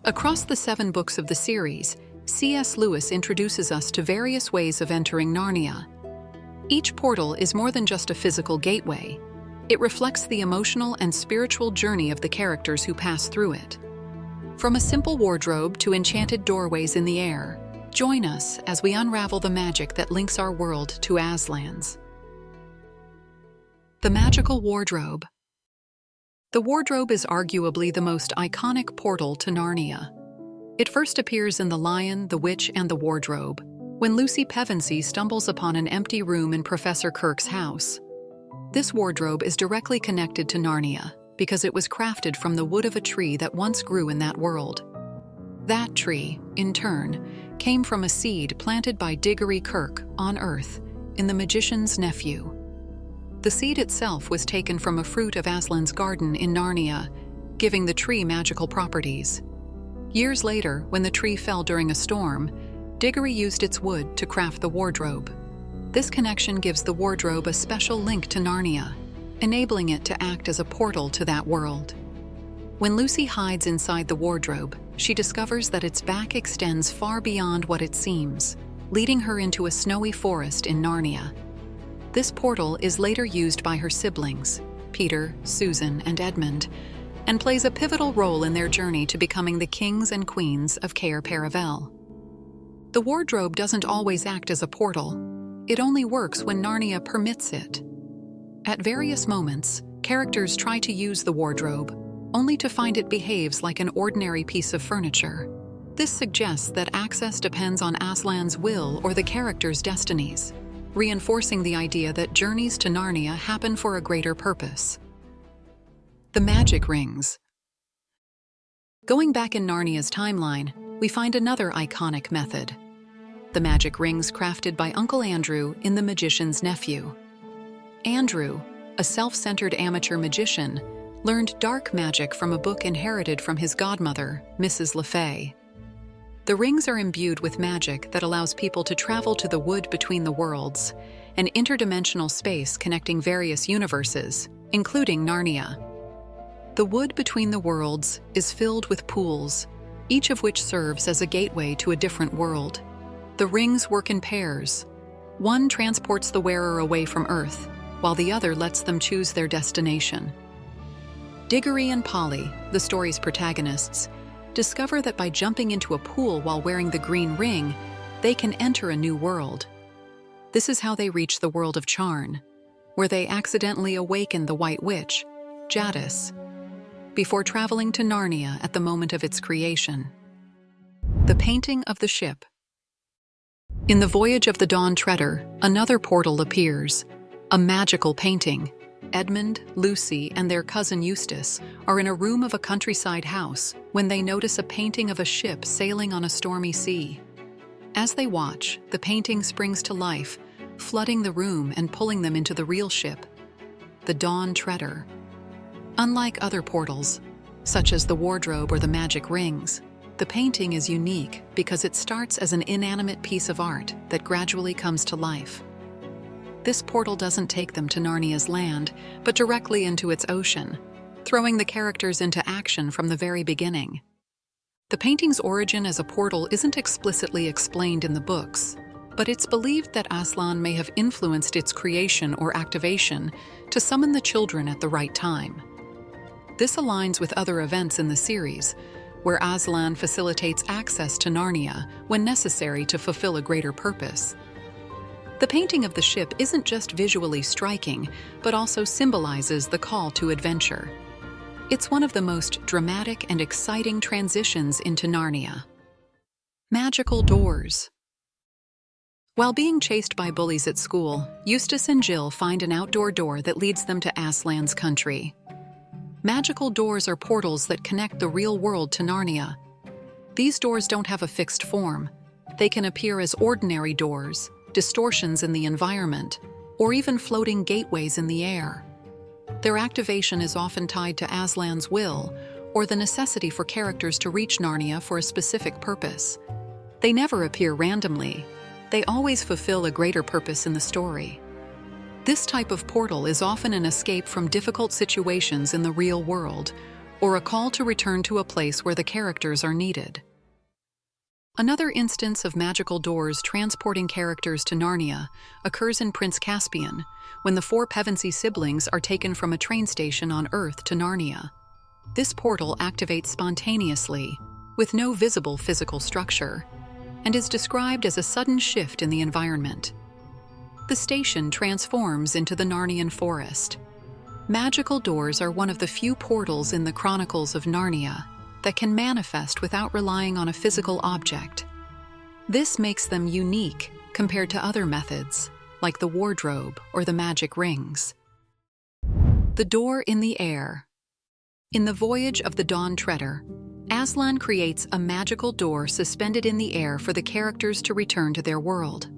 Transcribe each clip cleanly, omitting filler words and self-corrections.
Across the 7 books of the series, C.S. Lewis introduces us to various ways of entering Narnia. Each portal is more than just a physical gateway. It reflects the emotional and spiritual journey of the characters who pass through it. From a simple wardrobe to enchanted doorways in the air, join us as we unravel the magic that links our world to Aslan's. The magical wardrobe. The wardrobe is arguably the most iconic portal to Narnia. It first appears in The Lion, the Witch, and the Wardrobe, when Lucy Pevensey stumbles upon an empty room in Professor Kirk's house. This wardrobe is directly connected to Narnia because it was crafted from the wood of a tree that once grew in that world. That tree, in turn, came from a seed planted by Diggory Kirke on Earth in The Magician's Nephew. The seed itself was taken from a fruit of Aslan's garden in Narnia, giving the tree magical properties. Years later, when the tree fell during a storm, Diggory used its wood to craft the wardrobe. This connection gives the wardrobe a special link to Narnia, enabling it to act as a portal to that world. When Lucy hides inside the wardrobe, she discovers that its back extends far beyond what it seems, leading her into a snowy forest in Narnia. This portal is later used by her siblings, Peter, Susan, and Edmund, and plays a pivotal role in their journey to becoming the kings and queens of Cair Paravel. The wardrobe doesn't always act as a portal. It only works when Narnia permits it. At various moments, characters try to use the wardrobe, only to find it behaves like an ordinary piece of furniture. This suggests that access depends on Aslan's will or the character's destinies, reinforcing the idea that journeys to Narnia happen for a greater purpose. The magic rings. Going back in Narnia's timeline, we find another iconic method: the magic rings crafted by Uncle Andrew in The Magician's Nephew. Andrew, a self-centered amateur magician, learned dark magic from a book inherited from his godmother, Mrs. LeFay. The rings are imbued with magic that allows people to travel to the wood between the worlds, an interdimensional space connecting various universes, including Narnia. The wood between the worlds is filled with pools, each of which serves as a gateway to a different world. The rings work in pairs. One transports the wearer away from Earth, while the other lets them choose their destination. Diggory and Polly, the story's protagonists, discover that by jumping into a pool while wearing the green ring, they can enter a new world. This is how they reach the world of Charn, where they accidentally awaken the White Witch, Jadis, before traveling to Narnia at the moment of its creation. The painting of the ship. In The Voyage of the Dawn Treader, another portal appears, a magical painting. Edmund, Lucy, and their cousin Eustace are in a room of a countryside house when they notice a painting of a ship sailing on a stormy sea. As they watch, the painting springs to life, flooding the room and pulling them into the real ship, the Dawn Treader. Unlike other portals, such as the wardrobe or the magic rings, the painting is unique because it starts as an inanimate piece of art that gradually comes to life. This portal doesn't take them to Narnia's land, but directly into its ocean, throwing the characters into action from the very beginning. The painting's origin as a portal isn't explicitly explained in the books, but it's believed that Aslan may have influenced its creation or activation to summon the children at the right time. This aligns with other events in the series, where Aslan facilitates access to Narnia when necessary to fulfill a greater purpose. The painting of the ship isn't just visually striking, but also symbolizes the call to adventure. It's one of the most dramatic and exciting transitions into Narnia. Magical doors. While being chased by bullies at school, Eustace and Jill find an outdoor door that leads them to Aslan's country. Magical doors are portals that connect the real world to Narnia. These doors don't have a fixed form. They can appear as ordinary doors, distortions in the environment, or even floating gateways in the air. Their activation is often tied to Aslan's will or the necessity for characters to reach Narnia for a specific purpose. They never appear randomly. They always fulfill a greater purpose in the story. This type of portal is often an escape from difficult situations in the real world, or a call to return to a place where the characters are needed. Another instance of magical doors transporting characters to Narnia occurs in Prince Caspian, when the four Pevensey siblings are taken from a train station on Earth to Narnia. This portal activates spontaneously, with no visible physical structure, and is described as a sudden shift in the environment. The station transforms into the Narnian forest. Magical doors are one of the few portals in the Chronicles of Narnia that can manifest without relying on a physical object. This makes them unique compared to other methods, like the wardrobe or the magic rings. The door in the air. In the Voyage of the Dawn Treader, Aslan creates a magical door suspended in the air for the characters to return to their world.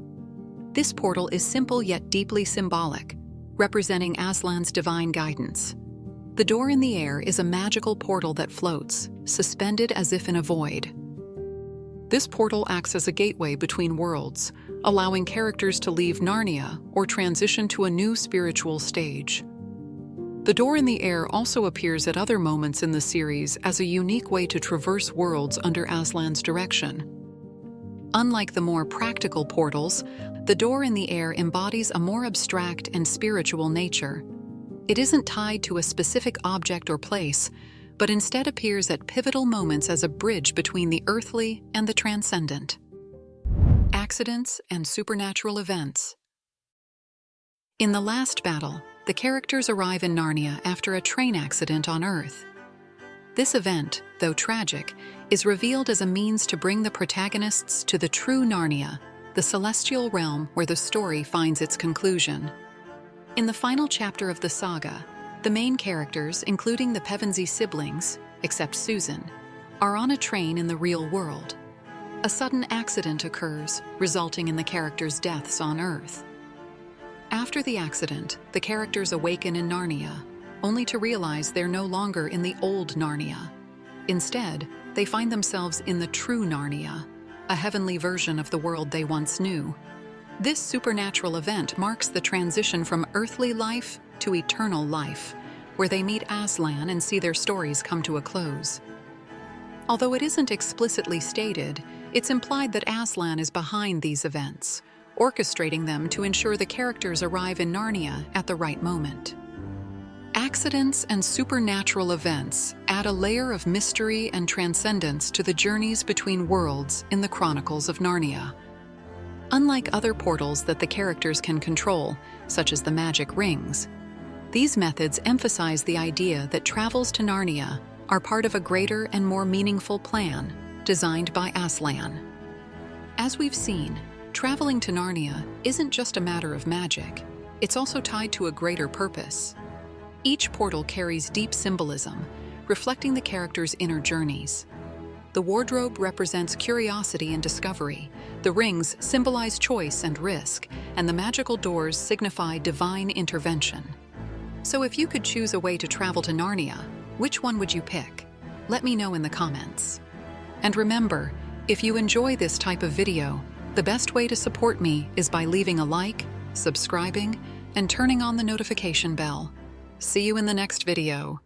This portal is simple yet deeply symbolic, representing Aslan's divine guidance. The door in the air is a magical portal that floats, suspended as if in a void. This portal acts as a gateway between worlds, allowing characters to leave Narnia or transition to a new spiritual stage. The door in the air also appears at other moments in the series as a unique way to traverse worlds under Aslan's direction. Unlike the more practical portals, the door in the air embodies a more abstract and spiritual nature. It isn't tied to a specific object or place, but instead appears at pivotal moments as a bridge between the earthly and the transcendent. Accidents and supernatural events. In the last battle, the characters arrive in Narnia after a train accident on Earth. This event, though tragic, is revealed as a means to bring the protagonists to the true Narnia, the celestial realm where the story finds its conclusion. In the final chapter of the saga, the main characters, including the Pevensey siblings, except Susan, are on a train in the real world. A sudden accident occurs, resulting in the characters' deaths on Earth. After the accident, the characters awaken in Narnia, only to realize they're no longer in the old Narnia. Instead, they find themselves in the true Narnia, a heavenly version of the world they once knew. This supernatural event marks the transition from earthly life to eternal life, where they meet Aslan and see their stories come to a close. Although it isn't explicitly stated, it's implied that Aslan is behind these events, orchestrating them to ensure the characters arrive in Narnia at the right moment. Accidents and supernatural events add a layer of mystery and transcendence to the journeys between worlds in the Chronicles of Narnia. Unlike other portals that the characters can control, such as the magic rings, these methods emphasize the idea that travels to Narnia are part of a greater and more meaningful plan designed by Aslan. As we've seen, traveling to Narnia isn't just a matter of magic, it's also tied to a greater purpose. Each portal carries deep symbolism, reflecting the characters' inner journeys. The wardrobe represents curiosity and discovery, the rings symbolize choice and risk, and the magical doors signify divine intervention. So if you could choose a way to travel to Narnia, which one would you pick? Let me know in the comments. And remember, if you enjoy this type of video, the best way to support me is by leaving a like, subscribing, and turning on the notification bell. See you in the next video.